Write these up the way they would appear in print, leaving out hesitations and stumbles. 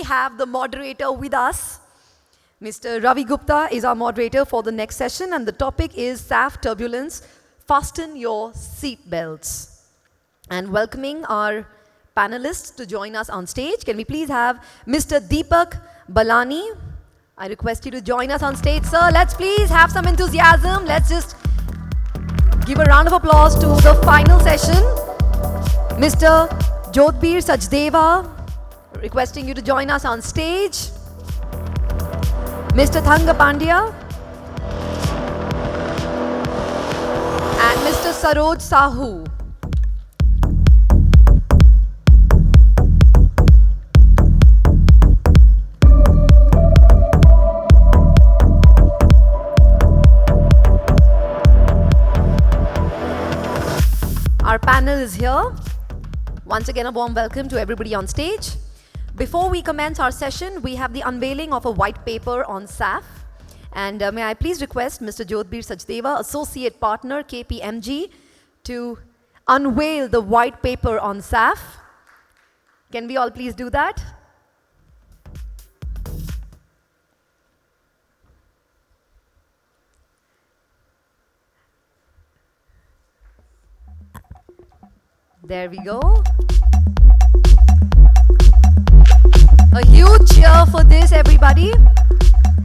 have the moderator with us. Mr. Ravi Gupta is our moderator for the next session, and the topic is SAF Turbulence, Fasten Your Seatbelts. And welcoming our panelists to join us on stage, can we please have Mr. Deepak Ballani? I request you to join us on stage, sir. Let's please have some enthusiasm. Let's just give a round of applause to the final session. Mr. Jodhbir Sachdeva, requesting you to join us on stage. Mr. Thangapandin and Mr. Saroj Sahoo. Our panel is here. Once again, a warm welcome to everybody on stage. Before we commence our session, we have the unveiling of a white paper on SAF. And may I please request Mr. Jodhbir Sachdeva, Associate Partner, KPMG, to unveil the white paper on SAF. Can we all please do that? There we go. A huge cheer for this, everybody.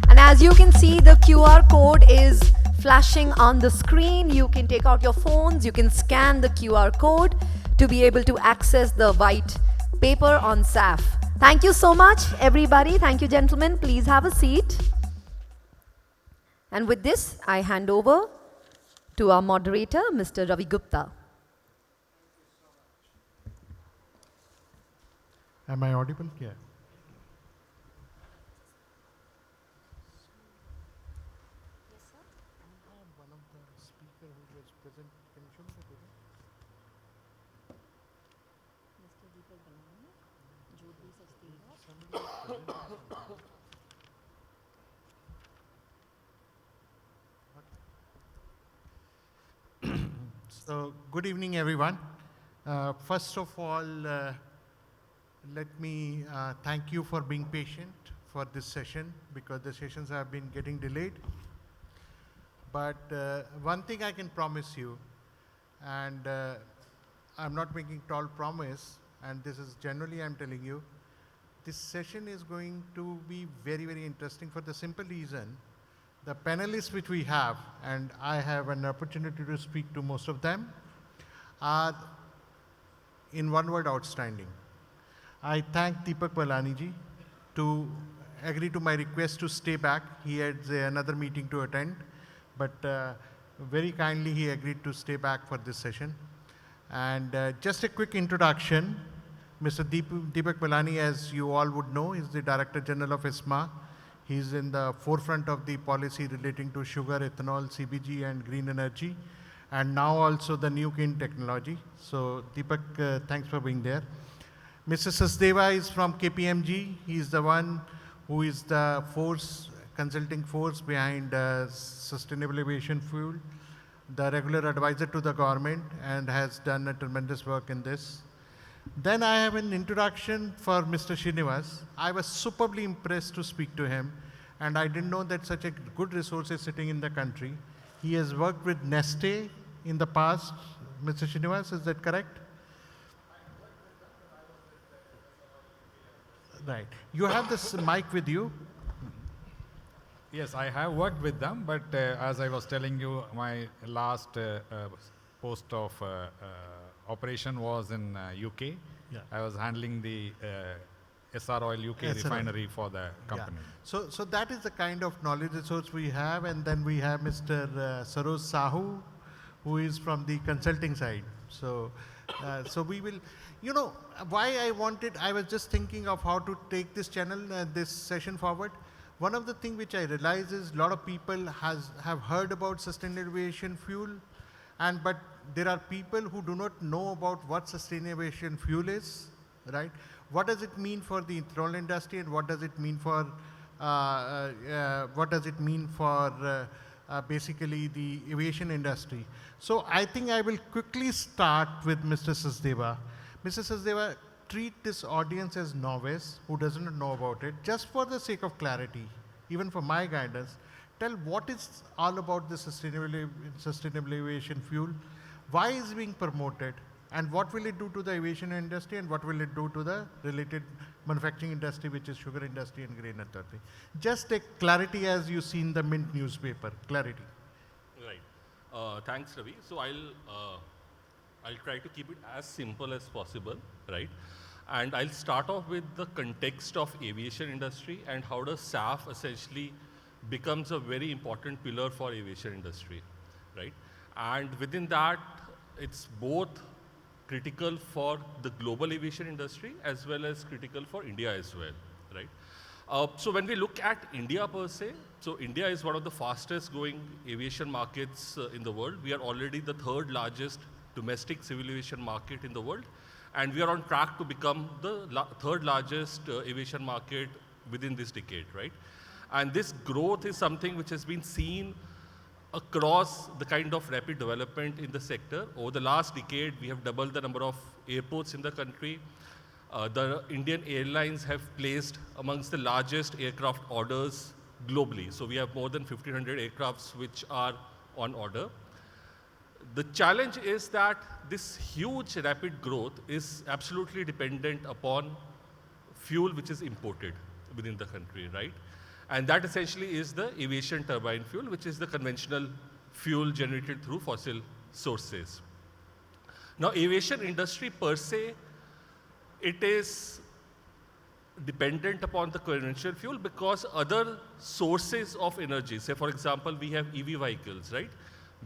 And as you can see, the QR code is flashing on the screen. You can take out your phones, you can scan the QR code to be able to access the white paper on SAF. Thank you so much, everybody. Thank you, gentlemen. Please have a seat. And with this, I hand over to our moderator, Mr. Ravi Gupta. Am I audible? Yeah. Yes, sir. I have one of the speaker who was present. Can you show me the video? Mr. Deepak Ballani, Jodhbir Sachdeva. So, good evening, everyone. First of all, let me thank you for being patient for this session, because the sessions have been getting delayed. But one thing I can promise you, and I'm not making tall promise, and this is generally I'm telling you, this session is going to be very, very interesting for the simple reason, the panelists which we have, and I have an opportunity to speak to most of them, are in one word, outstanding. I thank Deepak Ballani ji to agree to my request to stay back. He had another meeting to attend, but very kindly he agreed to stay back for this session. And just a quick introduction, Mr. Deepak Ballani, as you all would know, is the Director General of ISMA. He's in the forefront of the policy relating to sugar, ethanol, CBG and green energy, and now also the new clean technology. So Deepak, thanks for being there. Mr. Sachdeva is from KPMG. He's the one who is the consulting force behind Sustainable Aviation Fuel, the regular advisor to the government, and has done a tremendous work in this. Then I have an introduction for Mr. Srinivasalu. I was superbly impressed to speak to him, and I didn't know that such a good resource is sitting in the country. He has worked with Neste in the past. Mr. Srinivasalu, is that correct? Right. You have this mic with you. Yes, I have worked with them, but as I was telling you, my last post of operation was in UK. Yeah. I was handling the SR Oil UK refinery for the company. Yeah. So that is the kind of knowledge resource we have, and then we have Mr. Saroj Sahoo, who is from the consulting side. So we will, you know, why I was just thinking of how to take this channel, this session forward. One of the things which I realize is a lot of people have heard about sustainable aviation fuel, but there are people who do not know about what sustainable aviation fuel is, right? What does it mean for the ethanol industry, and what does it mean for basically the aviation industry? So I think I will quickly start with Mr. Sachdeva. Mr. Sachdeva, treat this audience as novice who doesn't know about it, just for the sake of clarity, even for my guidance, tell what is all about the sustainable aviation fuel, why is it being promoted, and what will it do to the aviation industry, and what will it do to the related manufacturing industry, which is sugar industry and grain industry. Just take clarity as you see in the Mint newspaper, clarity. Right. Thanks, Ravi. So I'll try to keep it as simple as possible, right? And I'll start off with the context of aviation industry and how the SAF essentially becomes a very important pillar for aviation industry, right? And within that, it's both critical for the global aviation industry as well as critical for India as well, right? So when we look at India per se, so India is one of the fastest growing aviation markets in the world. We are already the third largest domestic civil aviation market in the world, and we are on track to become the third largest aviation market within this decade, right? And this growth is something which has been seen across the kind of rapid development in the sector. Over the last decade, we have doubled the number of airports in the country. The Indian airlines have placed amongst the largest aircraft orders globally. So we have more than 1,500 aircrafts which are on order. The challenge is that this huge rapid growth is absolutely dependent upon fuel which is imported within the country, right? And that essentially is the aviation turbine fuel, which is the conventional fuel generated through fossil sources. Now, aviation industry per se, it is dependent upon the conventional fuel because other sources of energy, say for example, we have EV vehicles, right?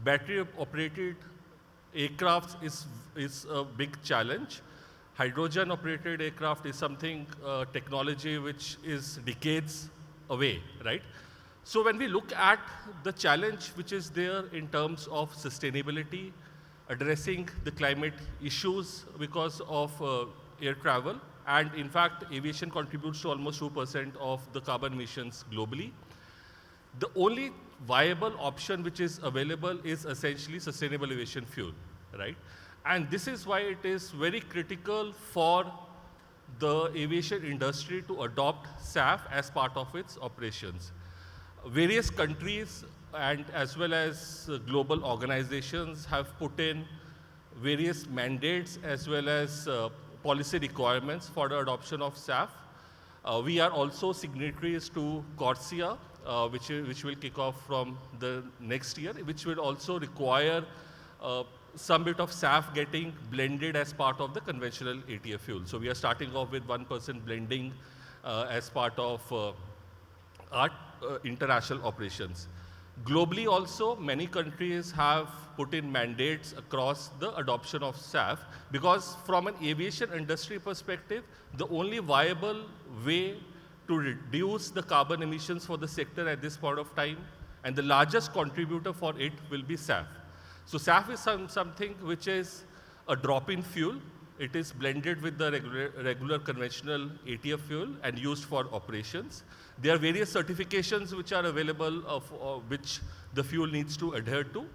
Battery operated aircraft is a big challenge. Hydrogen operated aircraft is something, technology which is decades away, right? So when we look at the challenge which is there in terms of sustainability, addressing the climate issues because of air travel, and in fact, aviation contributes to almost 2% of the carbon emissions globally. The only viable option which is available is essentially sustainable aviation fuel, right? And this is why it is very critical for the aviation industry to adopt SAF as part of its operations. Various countries and as well as global organizations have put in various mandates as well as policy requirements for the adoption of SAF. We are also signatories to CORSIA, which will kick off from the next year, which will also require some bit of SAF getting blended as part of the conventional ATF fuel. So we are starting off with 1% blending as part of our international operations. Globally also, many countries have put in mandates across the adoption of SAF because from an aviation industry perspective, the only viable way to reduce the carbon emissions for the sector at this point of time, and the largest contributor for it will be SAF. So SAF is something which is a drop-in fuel. It is blended with the regular conventional ATF fuel and used for operations. There are various certifications which are available of which the fuel needs to adhere to.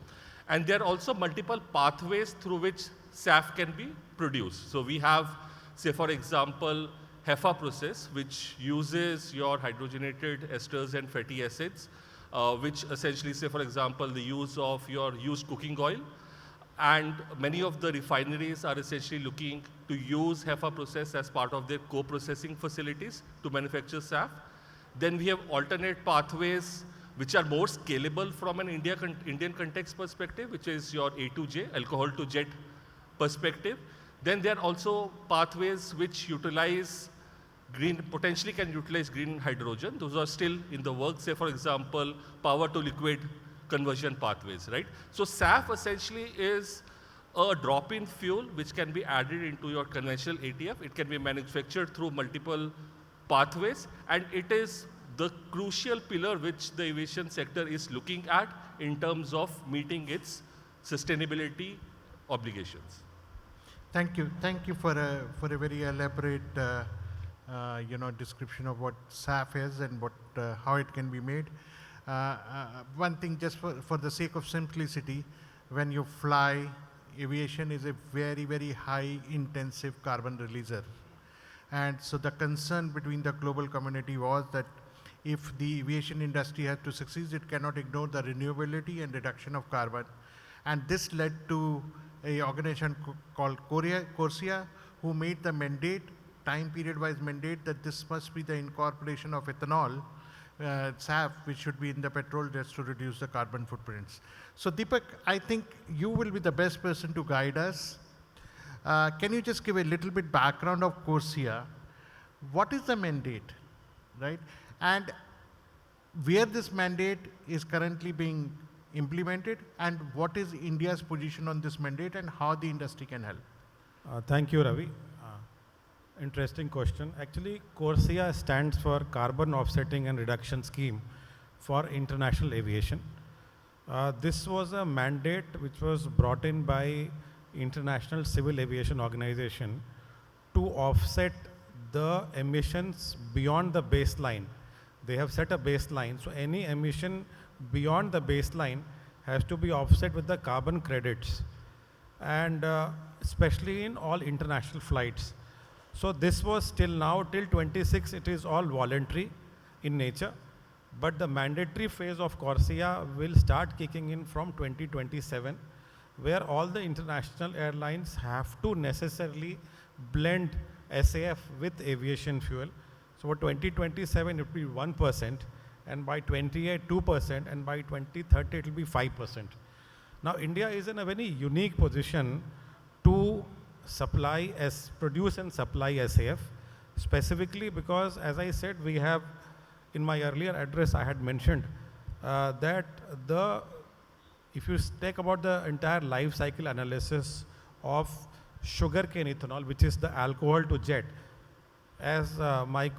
And there are also multiple pathways through which SAF can be produced. So we have, say for example, HEFA process, which uses your hydrogenated esters and fatty acids, which essentially, say for example, the use of your used cooking oil. And many of the refineries are essentially looking to use HEFA process as part of their co-processing facilities to manufacture SAF. Then we have alternate pathways which are more scalable from an Indian context perspective, which is your A2J, alcohol to jet perspective. Then there are also pathways which utilize potentially can utilize green hydrogen. Those are still in the works, say for example, power to liquid conversion pathways, right? So SAF essentially is a drop-in fuel which can be added into your conventional ATF. It can be manufactured through multiple pathways, and it is the crucial pillar which the aviation sector is looking at in terms of meeting its sustainability obligations. Thank you. Thank you for a very elaborate description of what SAF is and how it can be made. One thing, just for the sake of simplicity, when you fly, aviation is a very, very high intensive carbon releaser. And so the concern between the global community was that if the aviation industry has to succeed, it cannot ignore the renewability and reduction of carbon. And this led to an organization called CORSIA, who made the mandate, time period wise mandate, that this must be the incorporation of ethanol, SAF, which should be in the petrol just to reduce the carbon footprints. So Deepak, I think you will be the best person to guide us. Can you just give a little bit background of CORSIA? What is the mandate, right? And where this mandate is currently being implemented, and what is India's position on this mandate and how the industry can help? Thank you, Ravi. Interesting question. Actually, CORSIA stands for Carbon Offsetting and Reduction Scheme for International Aviation. This was a mandate which was brought in by International Civil Aviation Organization to offset the emissions beyond the baseline. They have set a baseline, so any emission beyond the baseline has to be offset with the carbon credits, and especially in all international flights. So this was till now, till 26, it is all voluntary in nature, but the mandatory phase of CORSIA will start kicking in from 2027, where all the international airlines have to necessarily blend SAF with aviation fuel. So for 2027, it will be 1%, and by 28, 2%, and by 2030, it will be 5%. Now, India is in a very unique position to produce and supply SAF, specifically because, as I said, we have, in my earlier address, I had mentioned that if you take about the entire life cycle analysis of sugarcane ethanol, which is the alcohol to jet, as my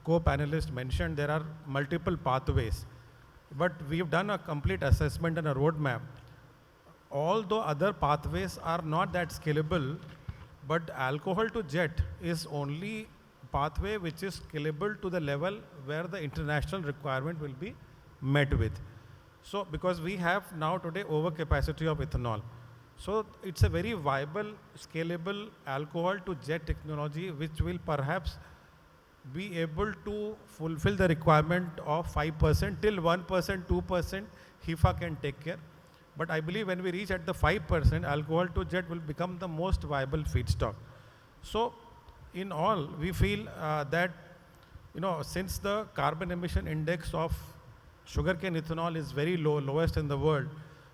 co-panelist mentioned, there are multiple pathways, but we've done a complete assessment and a roadmap. Although other pathways are not that scalable, but alcohol to jet is only pathway which is scalable to the level where the international requirement will be met with. So because we have now today overcapacity of ethanol, so it's a very viable, scalable alcohol to jet technology which will perhaps be able to fulfill the requirement of 5%, till 1%, 2%, HIFA can take care. But I believe when we reach at the 5%, alcohol to jet will become the most viable feedstock. So in all, we feel that, since the carbon emission index of sugarcane ethanol is very low, lowest in the world,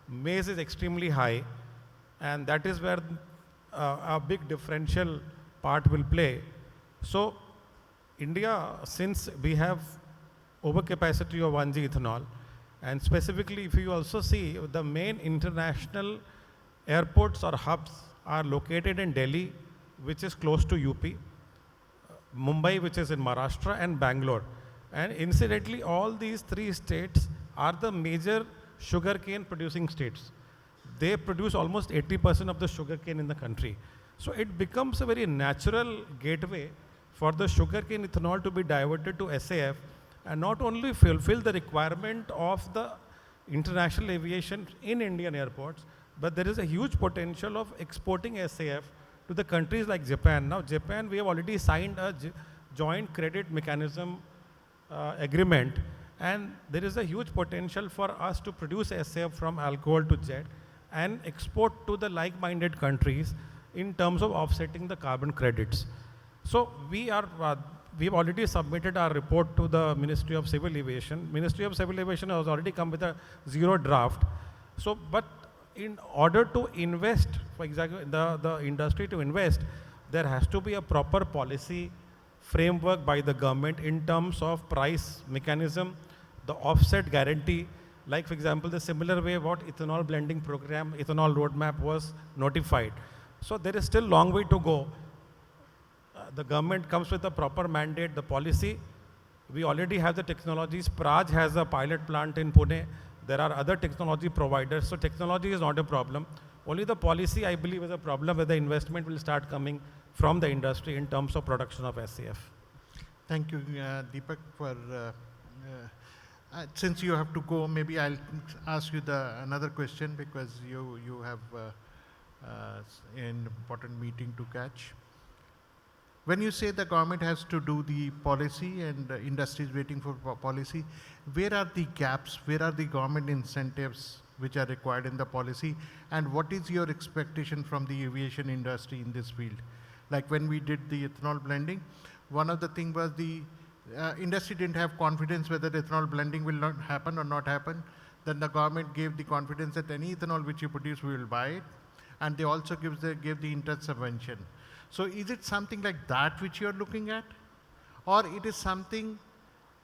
maize is extremely high, and that is where a big differential part will play. So India, since we have overcapacity of 1G ethanol, and specifically if you also see the main international airports or hubs are located in Delhi, which is close to UP, Mumbai, which is in Maharashtra, and Bangalore. And incidentally, all these three states are the major sugarcane producing states. They produce almost 80% of the sugarcane in the country. So it becomes a very natural gateway for the sugarcane ethanol to be diverted to SAF and not only fulfill the requirement of the international aviation in Indian airports, but there is a huge potential of exporting SAF to the countries like Japan. Now, Japan, we have already signed a joint credit mechanism agreement, and there is a huge potential for us to produce SAF from alcohol to jet and export to the like-minded countries in terms of offsetting the carbon credits. So we've already submitted our report to the Ministry of Civil Aviation. Ministry of Civil Aviation has already come with a zero draft. So, but in order to invest, for example, the industry to invest, there has to be a proper policy framework by the government in terms of price mechanism, the offset guarantee, like for example, the similar way what ethanol blending program, ethanol roadmap was notified. So there is still a long way to go. The government comes with a proper mandate, the policy. We already have the technologies. Praj has a pilot plant in Pune. There are other technology providers. So technology is not a problem. Only the policy, I believe, is a problem where the investment will start coming from the industry in terms of production of SAF. Thank you, Deepak, for since you have to go, maybe I'll ask you another question because you have an important meeting to catch. When you say the government has to do the policy and industry is waiting for policy, where are the gaps? Where are the government incentives which are required in the policy? And what is your expectation from the aviation industry in this field? Like when we did the ethanol blending, one of the things was the industry didn't have confidence whether ethanol blending will not happen or not happen. Then the government gave the confidence that any ethanol which you produce, we will buy it. And they also gave the interest subvention. So is it something like that which you are looking at? Or it is something,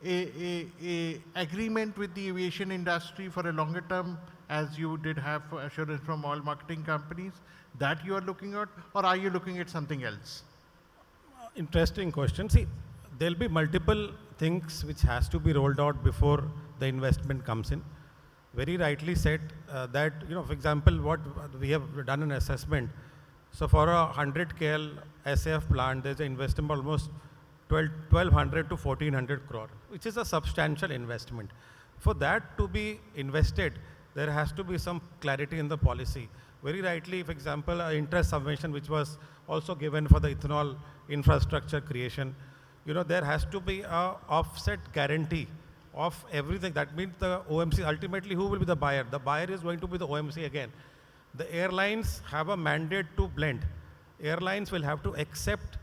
a agreement with the aviation industry for a longer term, as you did have assurance from all marketing companies, that you are looking at? Or are you looking at something else? Interesting question. See, there'll be multiple things which has to be rolled out before the investment comes in. Very rightly said that, for example, what we have done an assessment. So for a 100 KL SAF plant, there's an investment almost 1200 to 1400 crore, which is a substantial investment. For that to be invested, there has to be some clarity in the policy. Very rightly, for example, interest subvention, which was also given for the ethanol infrastructure creation, there has to be a offset guarantee of everything. That means the OMC, ultimately, who will be the buyer? The buyer is going to be the OMC again. The airlines have a mandate to blend. Airlines will have to accept,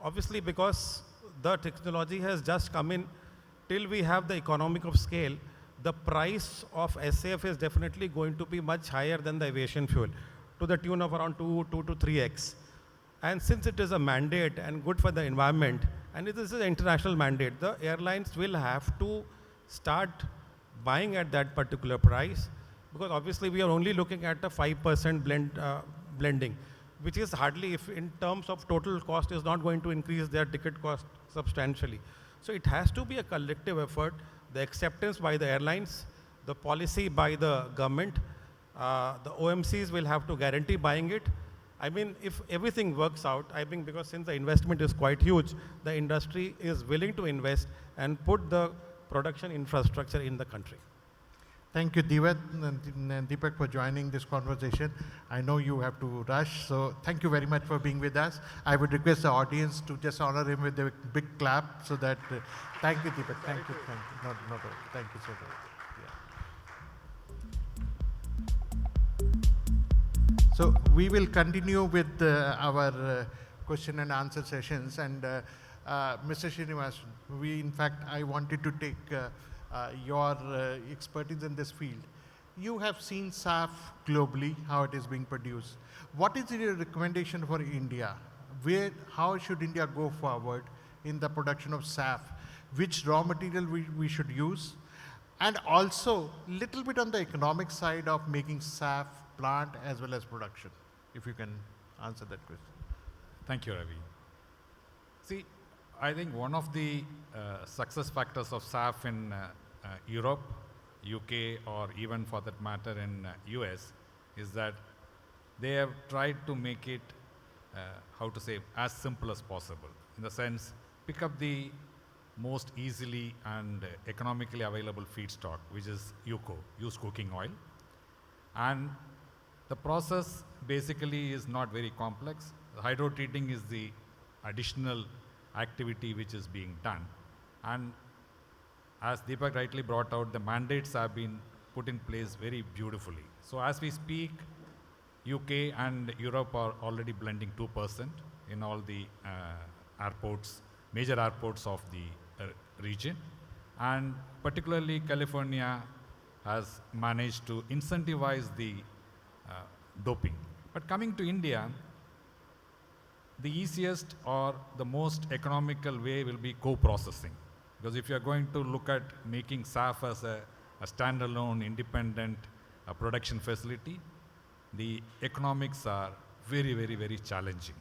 obviously, because the technology has just come in. Till we have the economic of scale, the price of SAF is definitely going to be much higher than the aviation fuel, to the tune of around 2 to 3x. And since it is a mandate and good for the environment, and this is an international mandate, the airlines will have to start buying at that particular price, because obviously we are only looking at a 5% blending, which is hardly, if in terms of total cost, is not going to increase their ticket cost substantially. So it has to be a collective effort, the acceptance by the airlines, the policy by the government, the OMCs will have to guarantee buying it. I mean, if everything works out, I think, because since the investment is quite huge, the industry is willing to invest and put the production infrastructure in the country. Thank you, Deepak, for joining this conversation. I know you have to rush, so thank you very much for being with us. I would request the audience to just honor him with a big clap, so that, thank you, Deepak, thank you, thank you so much. Yeah. So we will continue with our question and answer sessions, and Mr. Srinivasalu, in fact, I wanted to take your expertise in this field. You have seen SAF globally, how it is being produced. What is your recommendation for India? How should India go forward in the production of SAF? Which raw material we should use? And also, little bit on the economic side of making SAF plant as well as production, if you can answer that question. Thank you, Ravi. See, I think one of the success factors of SAF in Europe, UK, or even for that matter in US is that they have tried to make it, as simple as possible. In the sense, pick up the most easily and economically available feedstock, which is UCO, used cooking oil. And the process basically is not very complex. Hydro treating is the additional activity which is being done. And as Deepak rightly brought out, the mandates have been put in place very beautifully. So as we speak, UK and Europe are already blending 2% in all the airports, major airports of the region. And particularly California has managed to incentivize the doping. But coming to India, the easiest or the most economical way will be co-processing. Because if you're going to look at making SAF as a standalone, independent production facility, the economics are very, very, very challenging.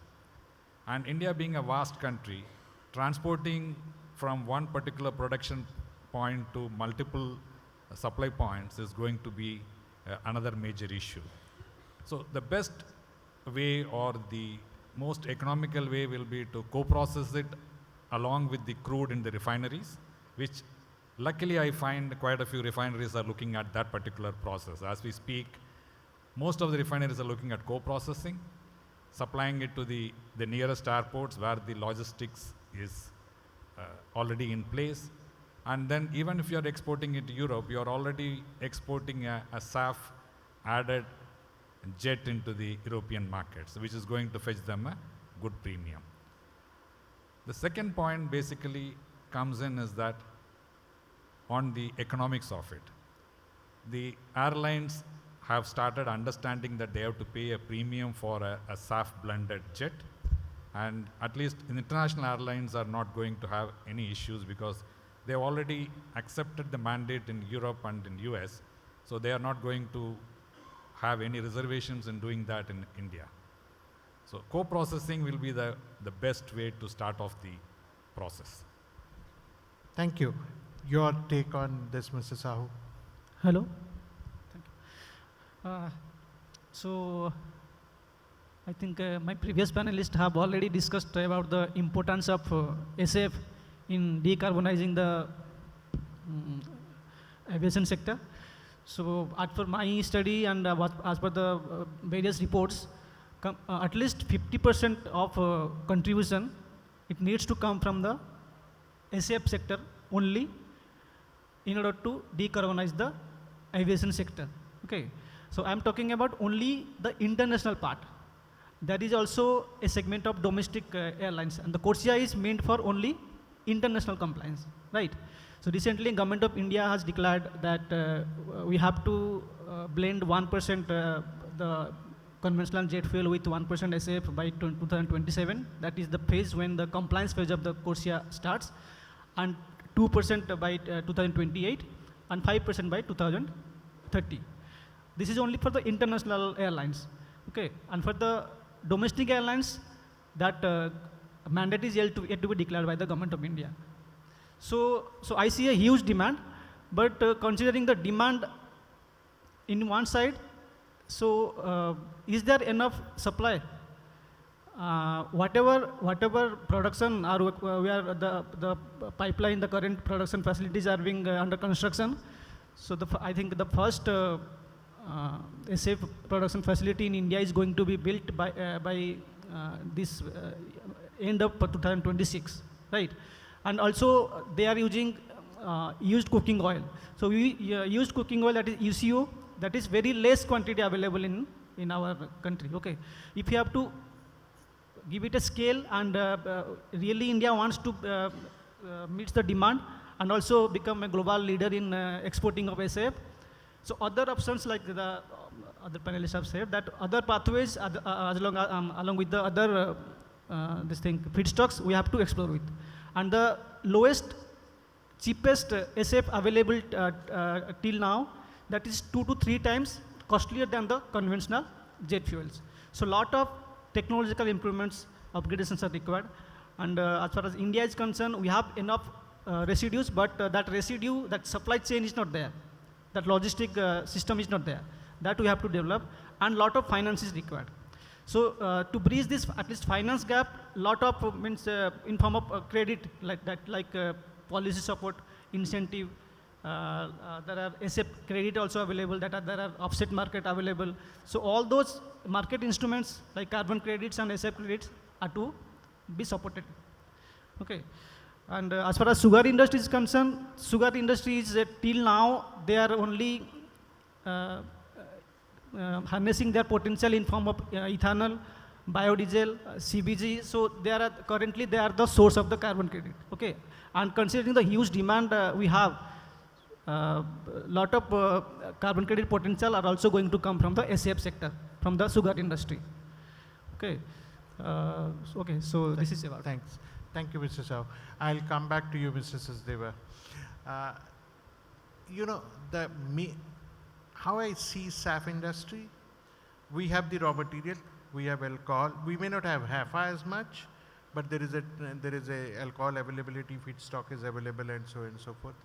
And India being a vast country, transporting from one particular production point to multiple supply points is going to be another major issue. So the best way or the most economical way will be to co-process it along with the crude in the refineries, which luckily I find quite a few refineries are looking at that particular process. As we speak, most of the refineries are looking at co-processing. supplying it to the nearest airports where the logistics is already in place. And then even if you're exporting it to Europe, you're already exporting a SAF added jet into the European markets, which is going to fetch them a good premium. The second point basically comes in is that on the economics of it. The airlines have started understanding that they have to pay a premium for a SAF blended jet, and at least international airlines are not going to have any issues because they've already accepted the mandate in Europe and in US, so they are not going to have any reservations in doing that in India. So co-processing will be the best way to start off the process. Thank you. Your take on this, Mr. Sahoo? Hello. Thank you. So I think my previous panelists have already discussed about the importance of SAF in decarbonizing the aviation sector. So as per my study and as per the various reports, at least 50% of contribution, it needs to come from the SAF sector only in order to decarbonize the aviation sector. Okay, so I'm talking about only the international part. That is also a segment of domestic airlines, and the CORSIA is meant for only international compliance, right? So recently, Government of India has declared that we have to blend 1% the conventional jet fuel with 1% SAF by 2027. That is the phase when the compliance phase of the CORSIA starts, and 2% by 2028, and 5% by 2030. This is only for the international airlines. Okay, and for the domestic airlines, that mandate is yet to be declared by the Government of India. So I see a huge demand, but considering the demand in one side, so is there enough supply? Whatever production where the pipeline, the current production facilities are being under construction. So I think the first SAF production facility in India is going to be built by this end of 2026, right? And also they are using used cooking oil. So used cooking oil, that is UCO, that is very less quantity available in our country. Okay, if you have to give it a scale, and really India wants to meet the demand and also become a global leader in exporting of SAF. So other options, like the other panelists have said, that other pathways along with the other feedstocks we have to explore with. And the lowest, cheapest SAF available till now, that is 2 to 3 times costlier than the conventional jet fuels. So a lot of technological improvements, upgradations are required. And as far as India is concerned, we have enough residues, but that residue, that supply chain is not there. That logistic system is not there. That we have to develop, and lot of finance is required. So to bridge this, at least finance gap, lot of in form of credit, like that, like policy support, incentive. There are SAF credit also available. There are offset market available. So all those market instruments like carbon credits and SAF credits are to be supported. Okay. And as far as sugar industry is concerned, sugar industry is till now they are only harnessing their potential in form of ethanol, biodiesel, CBG. So they are currently the source of the carbon credit. Okay, and considering the huge demand we have, lot of carbon credit potential are also going to come from the SAF sector, from the sugar industry. Okay, so this is about. Thanks. Thank you, Mr. Sahoo. I'll come back to you, Mr. Sachdeva. You know, how I see SAF industry, we have the raw material, we have alcohol. We may not have half as much, but there is a alcohol availability, feedstock is available, and so on and so forth.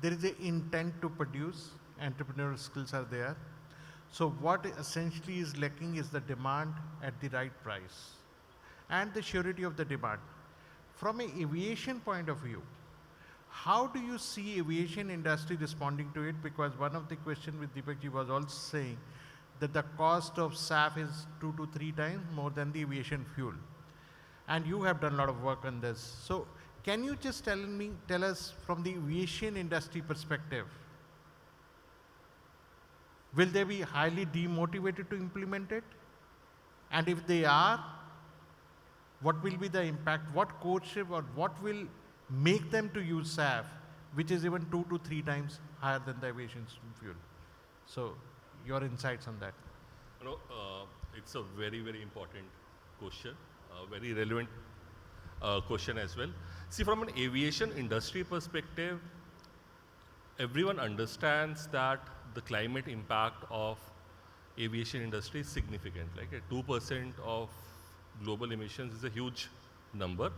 There is an intent to produce, entrepreneurial skills are there. So what essentially is lacking is the demand at the right price and the surety of the demand. From an aviation point of view, how do you see aviation industry responding to it? Because one of the questions with Deepak ji was also saying that the cost of SAF is 2 to 3 times more than the aviation fuel. And you have done a lot of work on this. So can you just tell us from the aviation industry perspective, will they be highly demotivated to implement it? And if they are, what will be the impact? What courtship or what will make them to use SAF, which is even 2 to 3 times higher than the aviation fuel? So your insights on that. It's a very, very important question, very relevant question as well. See, from an aviation industry perspective, everyone understands that the climate impact of aviation industry is significant. Like 2% of global emissions is a huge number.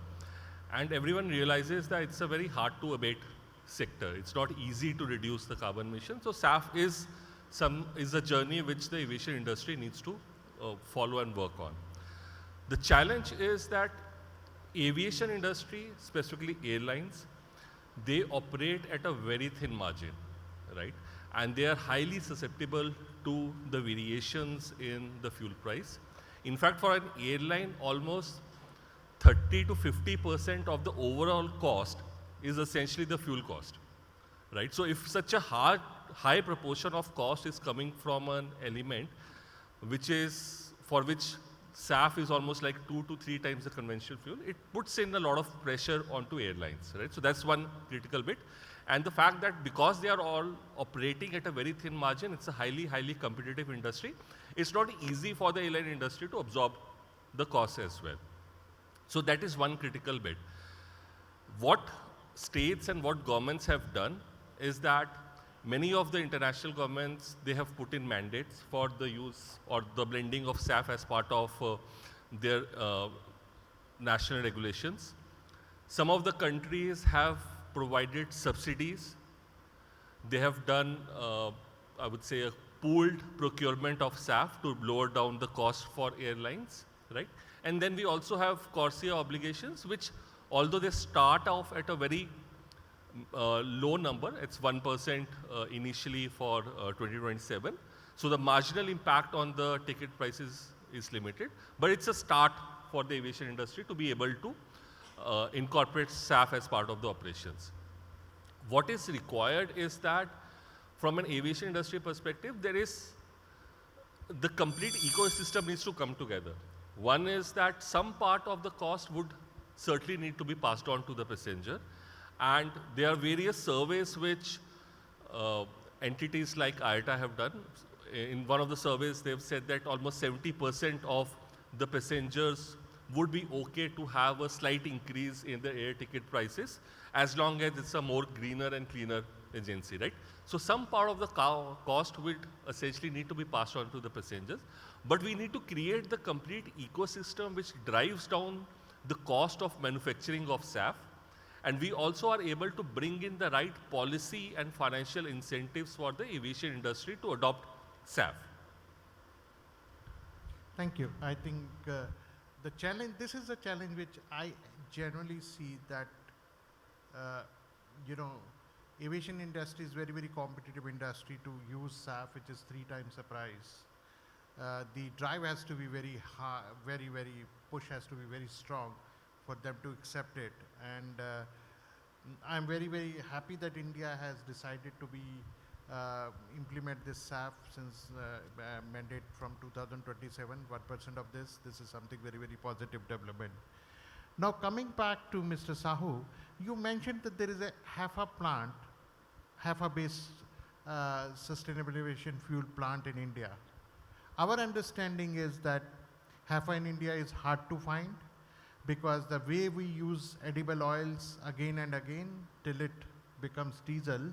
And everyone realizes that it's a very hard to abate sector. It's not easy to reduce the carbon emissions. So SAF is a journey which the aviation industry needs to follow and work on. The challenge is that aviation industry, specifically airlines, they operate at a very thin margin, right? And they are highly susceptible to the variations in the fuel price. In fact, for an airline, almost 30 to 50% of the overall cost is essentially the fuel cost, right? So if such a high proportion of cost is coming from an element for which SAF is almost like 2 to 3 times the conventional fuel, it puts in a lot of pressure onto airlines, right? So that's one critical bit. And the fact that because they are all operating at a very thin margin, it's a highly, highly competitive industry. It's not easy for the airline industry to absorb the costs as well. So that is one critical bit. What states and what governments have done is that many of the international governments, they have put in mandates for the use or the blending of SAF as part of their national regulations. Some of the countries have provided subsidies. They have done, I would say, a pooled procurement of SAF to lower down the cost for airlines, right? And then we also have CORSIA obligations, which although they start off at a very low number, it's 1% initially for 2027. So the marginal impact on the ticket prices is limited, but it's a start for the aviation industry to be able to incorporate SAF as part of the operations. What is required is that from an aviation industry perspective, the complete ecosystem needs to come together. One is that some part of the cost would certainly need to be passed on to the passenger. And there are various surveys which entities like IATA have done. In one of the surveys, they've said that almost 70% of the passengers would be okay to have a slight increase in the air ticket prices as long as it's a more greener and cleaner agency, right? So some part of the cost would essentially need to be passed on to the passengers. But we need to create the complete ecosystem which drives down the cost of manufacturing of SAF. And we also are able to bring in the right policy and financial incentives for the aviation industry to adopt SAF. Thank you. I think this is a challenge which I generally see that, aviation industry is very, very competitive industry to use SAF, which is 3 times the price. The drive has to be very high, very, very push has to be very strong for them to accept it. And I'm very, very happy that India has decided to implement this SAF since mandate from 2027, 1% of this. This is something very, very positive development. Now coming back to Mr. Sahoo, you mentioned that there is a HEFA-based Sustainable Aviation Fuel plant in India. Our understanding is that HEFA in India is hard to find because the way we use edible oils again and again till it becomes diesel,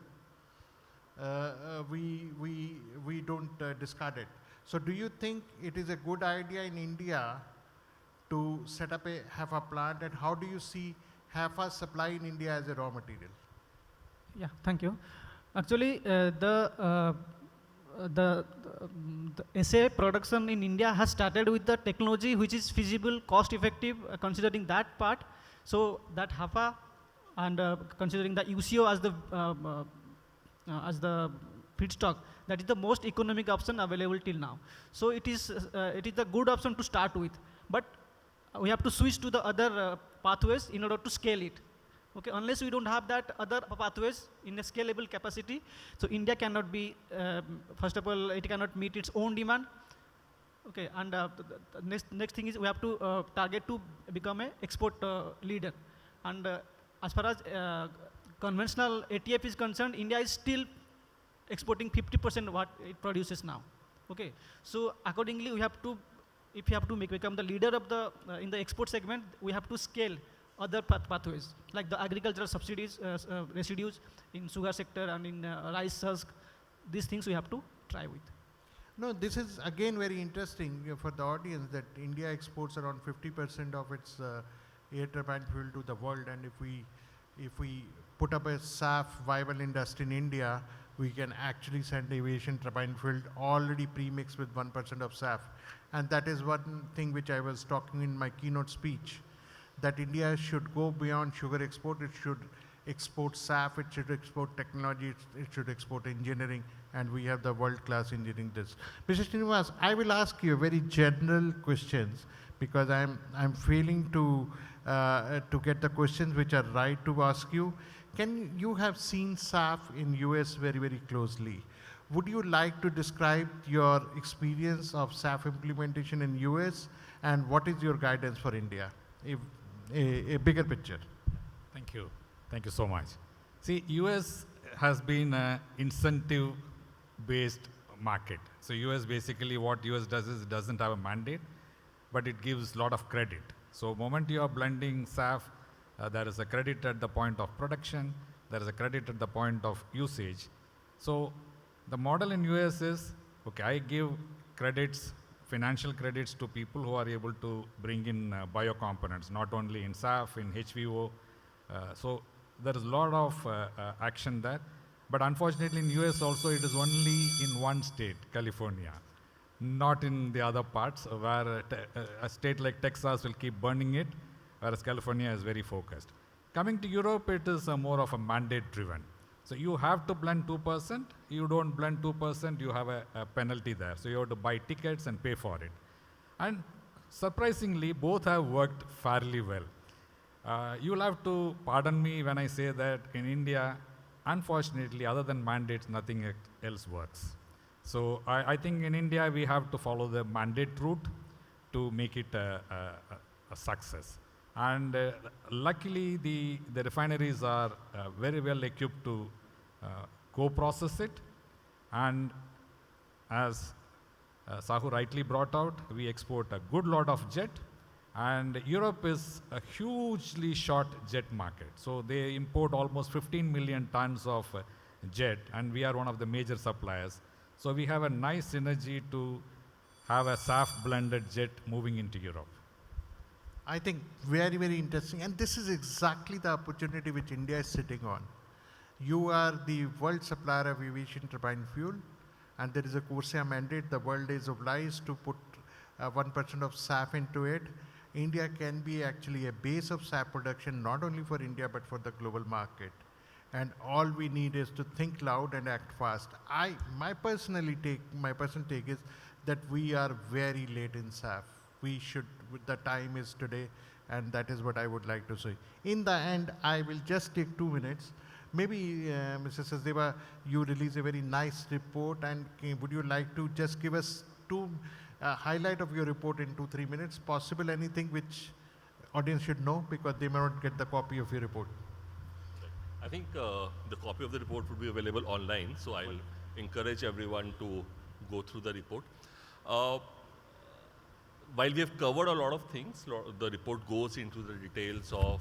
we don't discard it. So do you think it is a good idea in India to set up a HEFA plant, and how do you see HEFA supply in India as a raw material? Yeah, thank you. Actually, the SAF production in India has started with the technology which is feasible, cost effective, considering that part. So that HEFA and considering the UCO as the feedstock, that is the most economic option available till now. So it is a good option to start with, but we have to switch to the other pathways in order to scale it. Okay, unless we don't have that other pathways in a scalable capacity, so India cannot be, first of all, it cannot meet its own demand. Okay, and the next thing is we have to target to become a export leader. And as far as conventional ATF is concerned, India is still exporting 50% what it produces now. Okay, so accordingly, we have to, if you have to become the leader of the in the export segment, we have to scale other pathways, like the agricultural subsidies, residues in sugar sector and in rice husk. These things we have to try with. No, this is again very interesting for the audience that India exports around 50% of its air turbine fuel to the world, and if we put up a SAF viable industry in India, we can actually send aviation turbine fuel already pre-mixed with 1% of SAF. And that is one thing which I was talking in my keynote speech, that India should go beyond sugar export. It should export SAF, it should export technology, it should export engineering, and we have the world-class engineering this. Mr. Srinivas, I will ask you very general questions because I'm failing to get the questions which are right to ask you. You have seen SAF in US very, very closely. Would you like to describe your experience of SAF implementation in US, and what is your guidance for India? A bigger picture. Thank you. Thank you so much. See, US has been an incentive-based market. So US basically, what US does is it doesn't have a mandate, but it gives a lot of credit. So moment you are blending SAF, there is a credit at the point of production, there is a credit at the point of usage. So the model in US is, okay, I give credits, financial credits to people who are able to bring in biocomponents, not only in SAF, in HVO. So there is a lot of action there. But unfortunately in US also it is only in one state, California, not in the other parts where a state like Texas will keep burning it, whereas California is very focused. Coming to Europe, it is more of a mandate driven. So you have to blend 2%. You don't blend 2%, you have a penalty there. So you have to buy tickets and pay for it. And surprisingly, both have worked fairly well. You'll have to pardon me when I say that in India, unfortunately, other than mandates, nothing else works. So I think in India, we have to follow the mandate route to make it a success. And luckily, the refineries are very well equipped to co-process it. And as Sahoo rightly brought out, we export a good lot of jet. And Europe is a hugely short jet market. So they import almost 15 million tons of jet, and we are one of the major suppliers. So we have a nice synergy to have a SAF blended jet moving into Europe. I think very, very interesting. And this is exactly the opportunity which India is sitting on. You are the world supplier of aviation turbine fuel, and there is a CORSIA mandate. The world is obliged to put 1% of SAF into it. India can be actually a base of SAF production, not only for India, but for the global market. And all we need is to think loud and act fast. My personal take is that we are very late in SAF. We should, the time is today, and that is what I would like to say. In the end, I will just take 2 minutes. Maybe, Mr. Sachdeva, you release a very nice report, and would you like to just give us highlight of your report in 2-3 minutes? Possible anything which audience should know, because they may not get the copy of your report. I think the copy of the report would be available online, so I'll encourage everyone to go through the report. While we have covered a lot of things, the report goes into the details of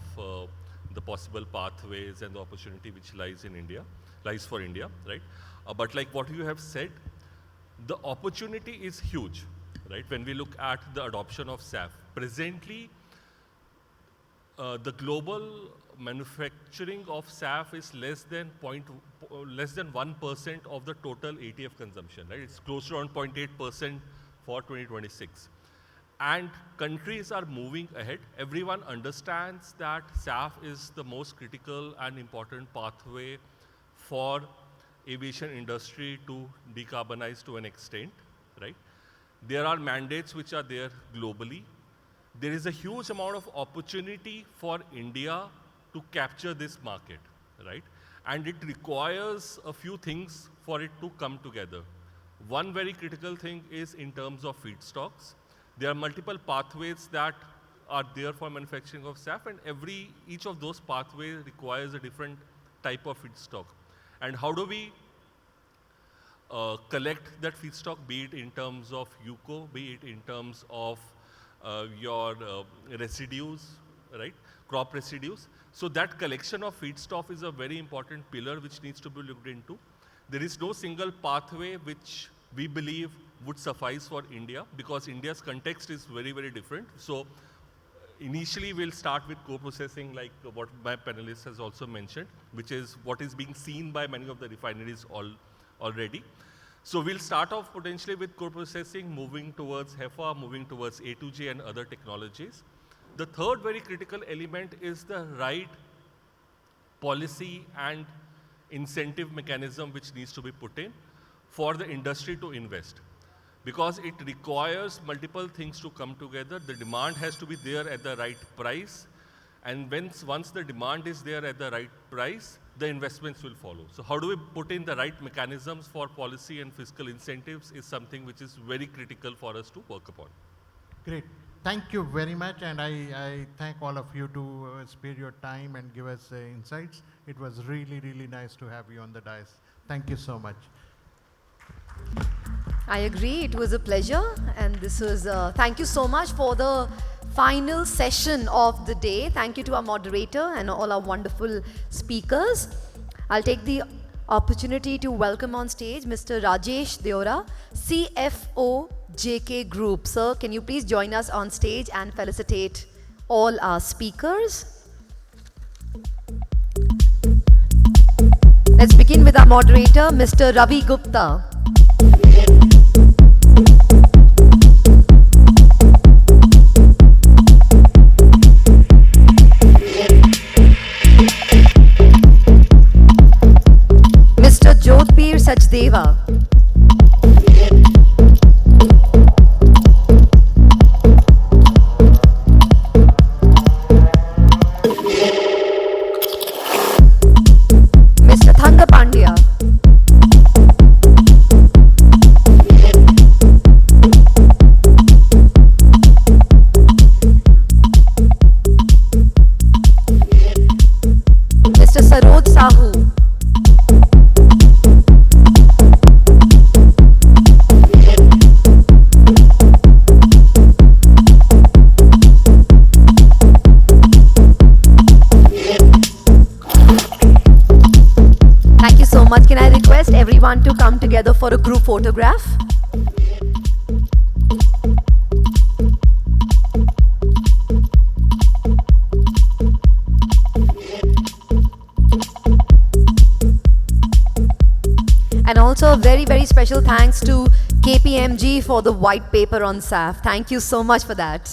the possible pathways and the opportunity which lies for India, right? But like what you have said, the opportunity is huge, right? When we look at the adoption of SAF, presently, the global manufacturing of SAF is less than 1% of the total ATF consumption, right? It's close to around 0.8% for 2026. And countries are moving ahead. Everyone understands that SAF is the most critical and important pathway for aviation industry to decarbonize to an extent, right? There are mandates which are there globally. There is a huge amount of opportunity for India to capture this market, right? And it requires a few things for it to come together. One very critical thing is in terms of feedstocks. There are multiple pathways that are there for manufacturing of SAF, and each of those pathways requires a different type of feedstock. And how do we collect that feedstock, be it in terms of UCO, be it in terms of your residues, right? Crop residues. So that collection of feedstock is a very important pillar which needs to be looked into. There is no single pathway which we believe would suffice for India, because India's context is very, very different. So initially we'll start with co-processing, like what my panelist has also mentioned, which is what is being seen by many of the refineries already. So we'll start off potentially with co-processing, moving towards HEFA, moving towards A2J and other technologies. The third very critical element is the right policy and incentive mechanism which needs to be put in for the industry to invest. Because it requires multiple things to come together. The demand has to be there at the right price. And once the demand is there at the right price, the investments will follow. So how do we put in the right mechanisms for policy and fiscal incentives is something which is very critical for us to work upon. Great. Thank you very much, and I thank all of you to spare your time and give us insights. It was really, really nice to have you on the dais. Thank you so much. I agree, it was a pleasure, and this was, thank you so much for the final session of the day. Thank you to our moderator and all our wonderful speakers. I'll take the opportunity to welcome on stage Mr. Rajesh Deora, CFO JK Group. Sir, can you please join us on stage and felicitate all our speakers? Let's begin with our moderator, Mr. Ravi Gupta. Mr. Jodhbir Sachdeva. Mr. Thangapandin. Mr. Saroj Sahoo. Thank you so much. Can I request everyone to come together for a group photograph? And also a very, very special thanks to KPMG for the white paper on SAF. Thank you so much for that.